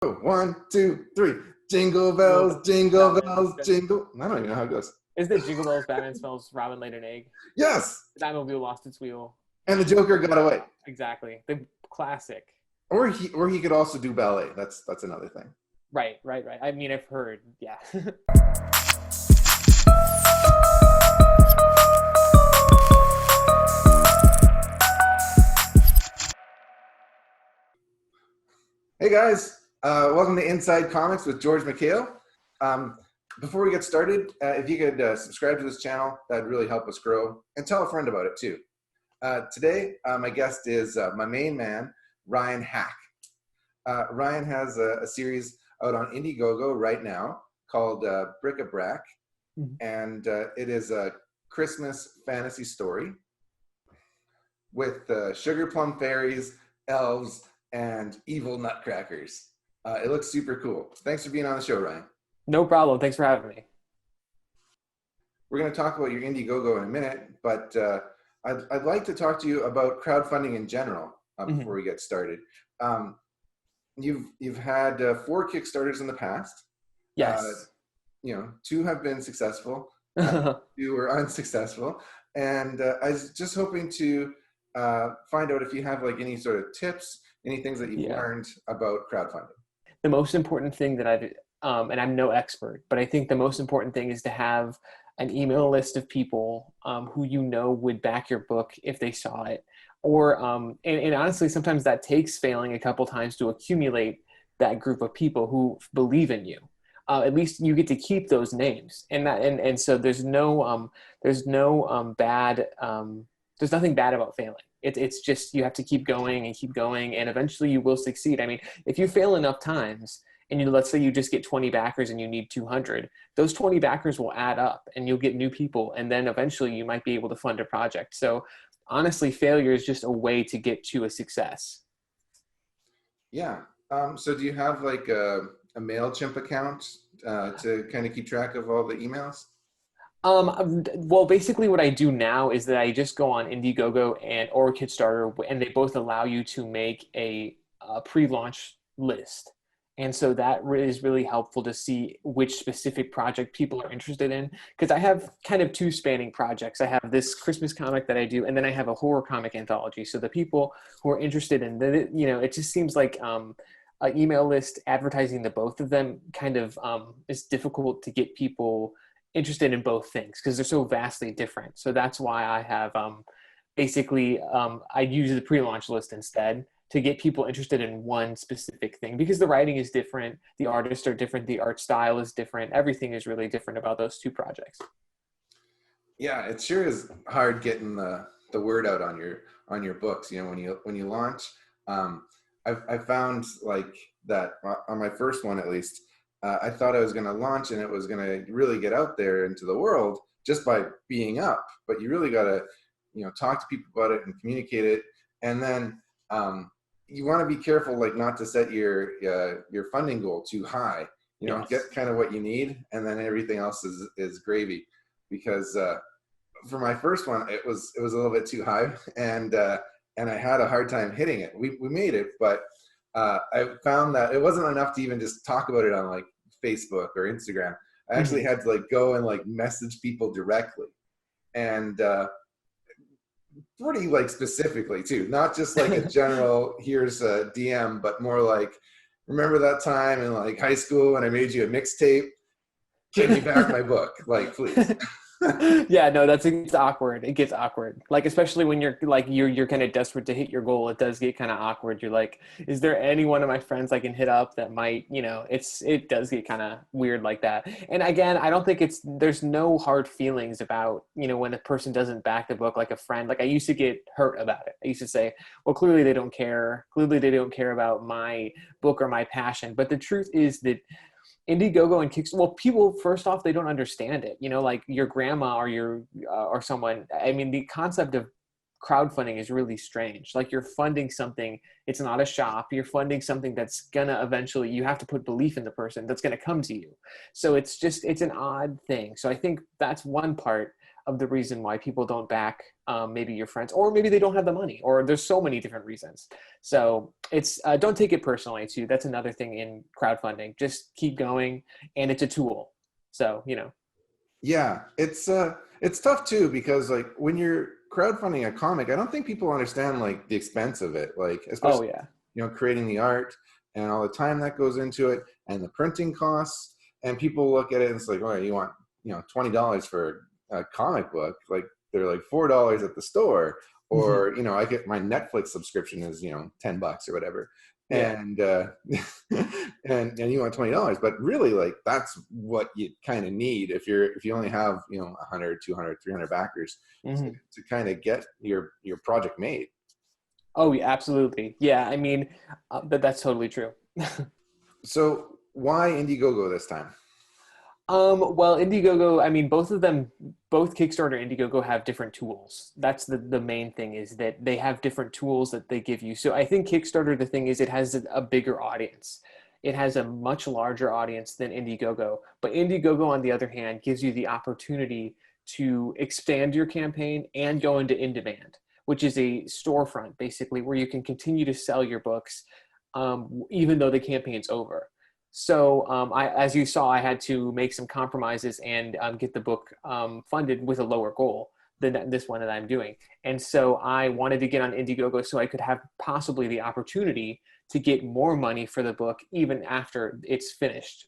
One, two, three. Jingle bells, jingle bells, jingle. I don't even know how it goes. Isn't it Jingle Bells, Batman Smells, Robin laid an egg? Yes. The Batmobile lost its wheel. And the Joker got away. Exactly. The classic. Or he could also do ballet. That's another thing. Right. I mean, I've heard. Yeah. Hey guys, welcome to Inside Comics with George McHale. Before we get started, if you could subscribe to this channel, that'd really help us grow, and tell a friend about it too. Today, my guest is my main man, RYAN HÄÄCK. RYAN has a series out on Indiegogo right now called BRAC, and it is a Christmas fantasy story with sugar plum fairies, elves, and evil nutcrackers. It looks super cool. Thanks for being on the show, RYAN. No problem. Thanks for having me. We're going to talk about your Indiegogo in a minute, but I'd like to talk to you about crowdfunding in general before we get started. You've had 4 Kickstarters in the past. Yes. 2 have been successful, 2 were unsuccessful, and I was just hoping to find out if you have like any sort of tips, any things that you've learned about crowdfunding. The most important thing that I've, and I'm no expert, but I think the most important thing is to have an email list of people who you know would back your book if they saw it. Or, and honestly, sometimes that takes failing a couple times to accumulate that group of people who believe in you. At least you get to keep those names, and so there's no bad, there's nothing bad about failing. It's just you have to keep going, and eventually you will succeed. I mean, if you fail enough times, and let's say you just get 20 backers and you need 200, those 20 backers will add up, and you'll get new people, and then eventually you might be able to fund a project. So honestly, failure is just a way to get to a success. Yeah. So do you have like a MailChimp account to kind of keep track of all the emails? Well, basically what I do now is that I just go on Indiegogo or Kickstarter, and they both allow you to make a pre-launch list. And so that is really helpful to see which specific project people are interested in. Because I have kind of 2 spanning projects. I have this Christmas comic that I do, and then I have a horror comic anthology. So the people who are interested in the, it just seems like an email list advertising the both of them kind of is difficult to get people interested in both things because they're so vastly different. So that's why I have I use the pre-launch list instead to get people interested in one specific thing, because the writing is different, the artists are different, the art style is different, everything is really different about those 2 projects. Yeah, it sure is hard getting the word out on your books. When you launch, I found like that on my first one at least. I thought I was going to launch and it was going to really get out there into the world just by being up, but you really got to talk to people about it and communicate it, and then you want to be careful like not to set your funding goal too high. Yes. Get kind of what you need, and then everything else is gravy. Because for my first one, it was a little bit too high, and I had a hard time hitting it. We made it, but I found that it wasn't enough to even just talk about it on like Facebook or Instagram. I actually had to like go and like message people directly, and pretty like specifically too, not just like a general here's a DM, but more like, remember that time in like high school when I made you a mixtape? Can you back my book? Like, please. Yeah, no, it's awkward. It gets awkward. Like, especially when you're kind of desperate to hit your goal, it does get kind of awkward. You're like, is there any one of my friends I can hit up that might, it does get kind of weird like that. And again, I don't think there's no hard feelings about, when a person doesn't back the book, like a friend. Like I used to get hurt about it. I used to say, well, clearly they don't care. Clearly they don't care about my book or my passion. But the truth is that Indiegogo and Kickstarter, well, people, first off, they don't understand it. Like your grandma or someone, I mean, the concept of crowdfunding is really strange. Like you're funding something, it's not a shop, you're funding something that's gonna eventually, you have to put belief in the person that's gonna come to you. So it's an odd thing. So I think that's one part of the reason why people don't back maybe your friends, or maybe they don't have the money, or there's so many different reasons. So it's don't take it personally too. That's another thing in crowdfunding. Just keep going, and it's a tool. So, you know. Yeah, it's tough too, because like when you're crowdfunding a comic, I don't think people understand like the expense of it. Like, Oh especially, yeah. you know, creating the art and all the time that goes into it and the printing costs. And people look at it and it's like, oh, you want, you know, $20 for a comic book? Like they're like $4 at the store, or you know, I get my Netflix subscription is, you know, $10 or whatever, Yeah. and and you want $20, but really like that's what you kind of need if you only have, you know, 100, 200, 300 backers Hmm. to kind of get your project made. Oh yeah, absolutely. Yeah, I mean, that's totally true. So why Indiegogo this time? Well, Indiegogo, I mean, both of them, both Kickstarter and Indiegogo have different tools. That's the main thing, is that they have different tools that they give you. So I think Kickstarter, the thing is, it has a bigger audience. It has a much larger audience than Indiegogo. But Indiegogo, on the other hand, gives you the opportunity to expand your campaign and go into in-demand, which is a storefront, basically, where you can continue to sell your books even though the campaign's over. So as you saw, I had to make some compromises and get the book funded with a lower goal than this one that I'm doing. And so I wanted to get on Indiegogo so I could have possibly the opportunity to get more money for the book even after it's finished,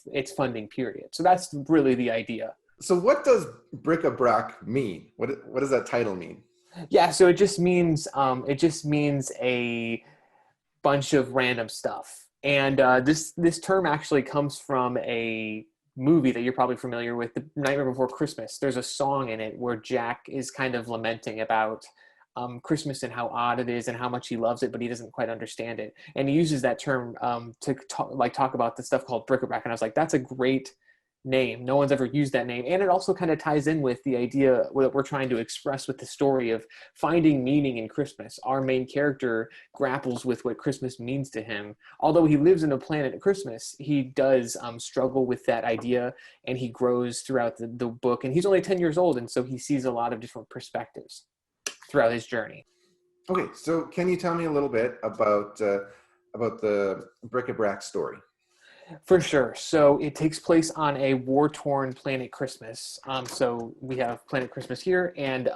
its funding period. So that's really the idea. So what does bric-a-brac mean? What does that title mean? Yeah, so it just means a bunch of random stuff. And this term actually comes from a movie that you're probably familiar with, The Nightmare Before Christmas. There's a song in it where Jack is kind of lamenting about Christmas and how odd it is and how much he loves it, but he doesn't quite understand it. And he uses that term to talk about the stuff called bric-a-brac. And I was like, that's a great name. No one's ever used that name. And it also kind of ties in with the idea that we're trying to express with the story of finding meaning in Christmas. Our main character grapples with what Christmas means to him. Although he lives in a planet at Christmas, he does struggle with that idea, and he grows throughout the book. And he's only 10 years old, and so he sees a lot of different perspectives throughout his journey. Okay, so can you tell me a little bit about the bric-a-brac story? For sure. So it takes place on a war-torn planet Christmas. So we have planet Christmas here, and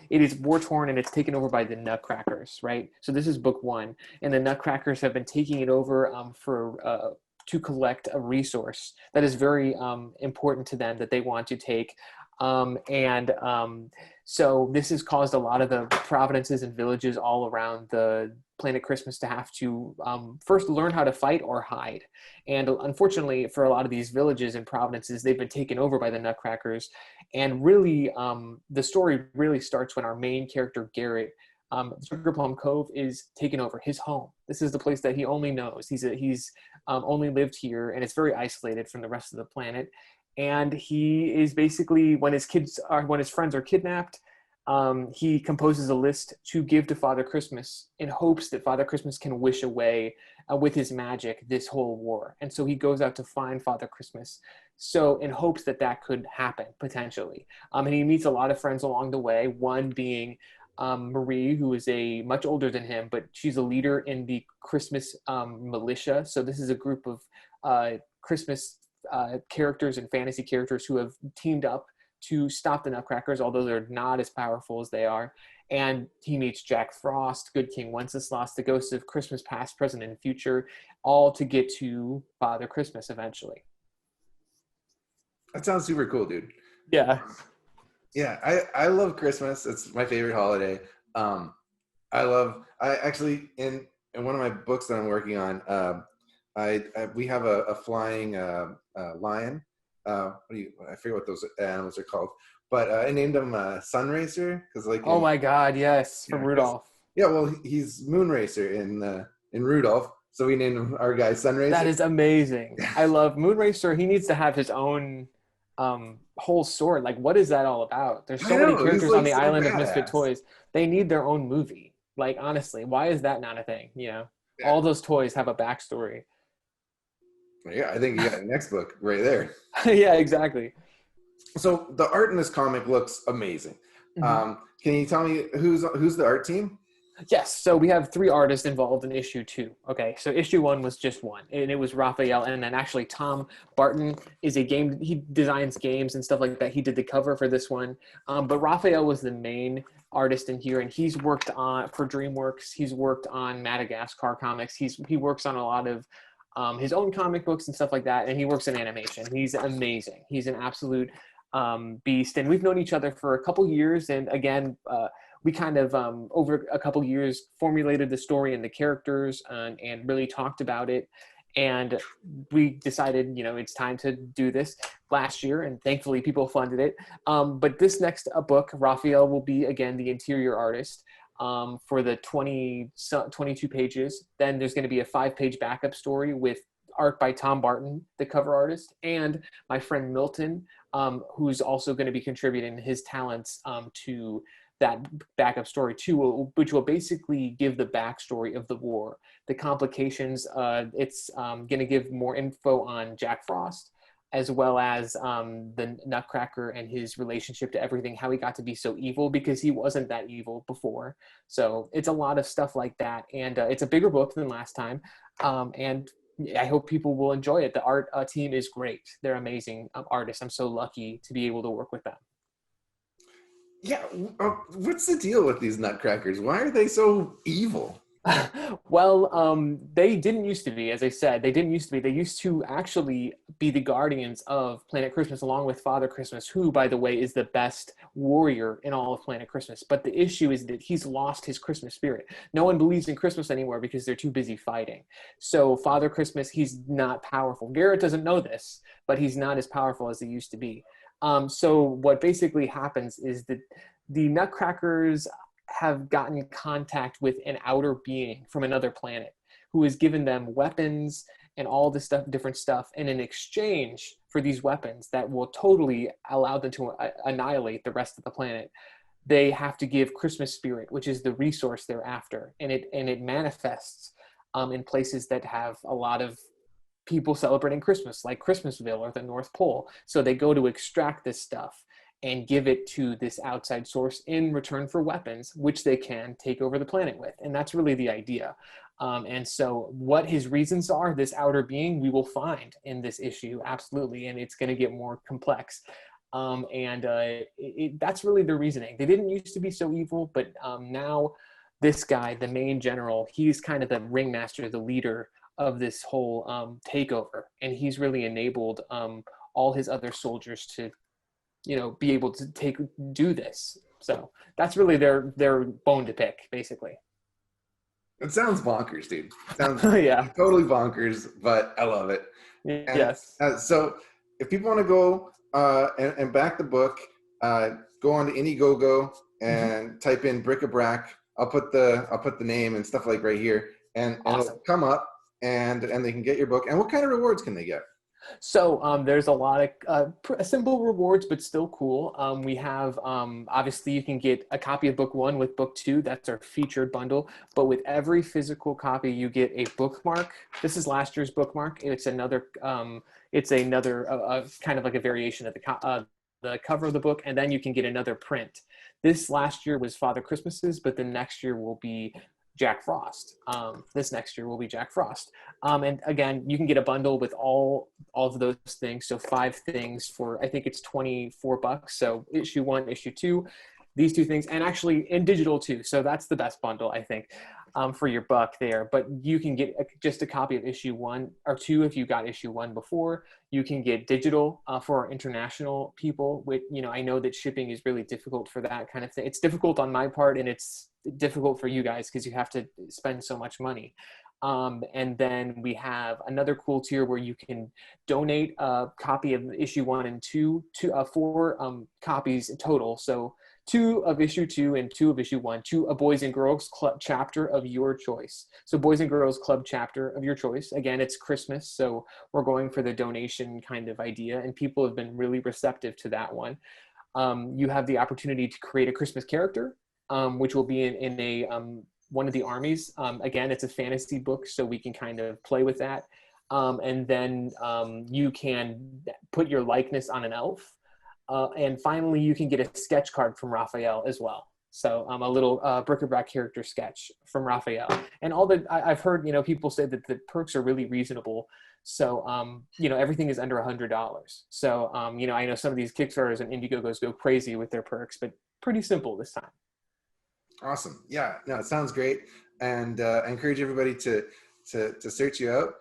it is war-torn, and it's taken over by the Nutcrackers, right? So this is book one, and the Nutcrackers have been taking it over to collect a resource that is very important to them that they want to take. So this has caused a lot of the provinces and villages all around the planet Christmas to have to first learn how to fight or hide. And unfortunately, for a lot of these villages and provinces, they've been taken over by the Nutcrackers. And really, the story really starts when our main character, Garrett, Sugar Plum Cove, is taken over, his home. This is the place that he only knows. He's only lived here, and it's very isolated from the rest of the planet. And he is basically, when his friends are kidnapped, he composes a list to give to Father Christmas in hopes that Father Christmas can wish away with his magic this whole war. And so he goes out to find Father Christmas, so in hopes that that could happen potentially. And he meets a lot of friends along the way. One being Marie, who is a much older than him, but she's a leader in the Christmas militia. So this is a group of Christmas characters and fantasy characters who have teamed up to stop the Nutcrackers, although they're not as powerful as they are. And he meets Jack Frost, Good King Wenceslas, the ghosts of Christmas past, present, and future, all to get to Father Christmas eventually. That sounds super cool, dude. Yeah. Yeah, I love Christmas. It's my favorite holiday. I actually, in one of my books that I'm working on, we have a flying lion. I forget what those animals are called, but I named him Sunracer because, like, Oh my God, yes, from yeah, Rudolph. yeah, well, he's Moonracer in Rudolph, so we named him, our guy, That Sunracer. is amazing. I love Moonracer. He needs to have his own whole story. Like, what is that all about? There's I so many know, he's characters on like the so island of Misfit badass. Toys. They need their own movie. Like, honestly, why is that not a thing? You know, Yeah, all those toys have a backstory. yeah, I think you got the next book right there. Yeah, exactly. So the art in this comic looks amazing. Hmm. Can you tell me who's the art team? Yes, so we have 3 artists involved in issue 2. Okay, so issue 1 was just one, and it was Raphael, and then actually Tom Barton is he designs games and stuff like that. He did the cover for this one, but Raphael was the main artist in here, and he's worked on for DreamWorks. He's worked on Madagascar comics. He works on a lot of his own comic books and stuff like that, and he works in animation. He's amazing. He's an absolute beast, and we've known each other for a couple years, and again. We kind of, over a couple years, formulated the story and the characters and really talked about it. And we decided, it's time to do this last year, and thankfully people funded it. But this next book, Raphael will be, again, the interior artist for the 22 pages. Then there's going to be a 5-page backup story with art by Tom Barton, the cover artist, and my friend Milton, who's also going to be contributing his talents to that backup story too, which will basically give the backstory of the war, the complications. It's going to give more info on Jack Frost, as well as the Nutcracker and his relationship to everything, how he got to be so evil, because he wasn't that evil before. So it's a lot of stuff like that. And it's a bigger book than last time. And I hope people will enjoy it. The art team is great. They're amazing artists. I'm so lucky to be able to work with them. Yeah, what's the deal with these Nutcrackers? Why are they so evil? Well, they didn't used to be, as I said, they didn't used to be. They used to actually be the guardians of Planet Christmas, along with Father Christmas, who, by the way, is the best warrior in all of Planet Christmas. But the issue is that he's lost his Christmas spirit. No one believes in Christmas anymore because they're too busy fighting. So Father Christmas, he's not powerful. Garrett doesn't know this, but he's not as powerful as he used to be. So what basically happens is that the Nutcrackers have gotten contact with an outer being from another planet who has given them weapons and all this stuff, different stuff. And in exchange for these weapons that will totally allow them to annihilate the rest of the planet, they have to give Christmas spirit, which is the resource they're after. And it manifests in places that have a lot of people celebrating Christmas, like Christmasville or the North Pole. So they go to extract this stuff and give it to this outside source in return for weapons, which they can take over the planet with. And that's really the idea. And so what his reasons are, this outer being, we will find in this issue, absolutely. And it's going to get more complex. That's really the reasoning. They didn't used to be so evil, but now this guy, the main general, he's kind of the ringmaster, the leader of this whole takeover, and he's really enabled all his other soldiers to, be able to do this. So that's really their bone to pick, basically. It sounds bonkers, dude. It sounds yeah, totally bonkers, but I love it. And, yes. So if people want to go and back the book, go on to Indiegogo and type in bric-a-brac. I'll put the name and stuff like right here, and Awesome. it'll come up. And they can get your book. And what kind of rewards can they get? So there's a lot of simple rewards, but still cool. We have, obviously, you can get a copy of book 1 with book 2. That's our featured bundle. But with every physical copy, you get a bookmark. This is last year's bookmark. It's another kind of like a variation of the cover of the book. And then you can get another print. This last year was Father Christmas's, but the next year will be Jack Frost. This next year will be Jack Frost. And again, you can get a bundle with all of those things. So 5 things for, I think it's $24. So issue 1, issue 2, these 2 things, and actually in digital too. So that's the best bundle, I think, for your buck there. But you can get just a copy of issue 1 or 2 if you got issue 1 before. You can get digital for our international people, which, I know that shipping is really difficult for that kind of thing. It's difficult on my part, and it's difficult for you guys because you have to spend so much money. And then we have another cool tier where you can donate a copy of issue 1 and 2 to 4 copies total. So 2 of issue 2 and 2 of issue 1 to a Boys and Girls Club chapter of your choice. So Boys and Girls Club chapter of your choice. Again, it's Christmas, so we're going for the donation kind of idea, and people have been really receptive to that one. You have the opportunity to create a Christmas character, which will be in a one of the armies. Again, it's a fantasy book, so we can kind of play with that. And then you can put your likeness on an elf. And finally, you can get a sketch card from Raphael as well. So a little bric-a-brac character sketch from Raphael. And I've heard, people say that the perks are really reasonable. So, everything is under $100. So, I know some of these Kickstarters and Indiegogos go crazy with their perks, but pretty simple this time. Awesome. Yeah, no, it sounds great. And I encourage everybody to search you out.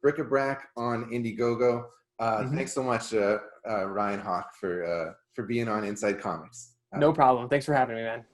Bric-a-brac on Indiegogo. Thanks so much, Ryan Hääck, for being on Inside Comics. No problem. Thanks for having me, man.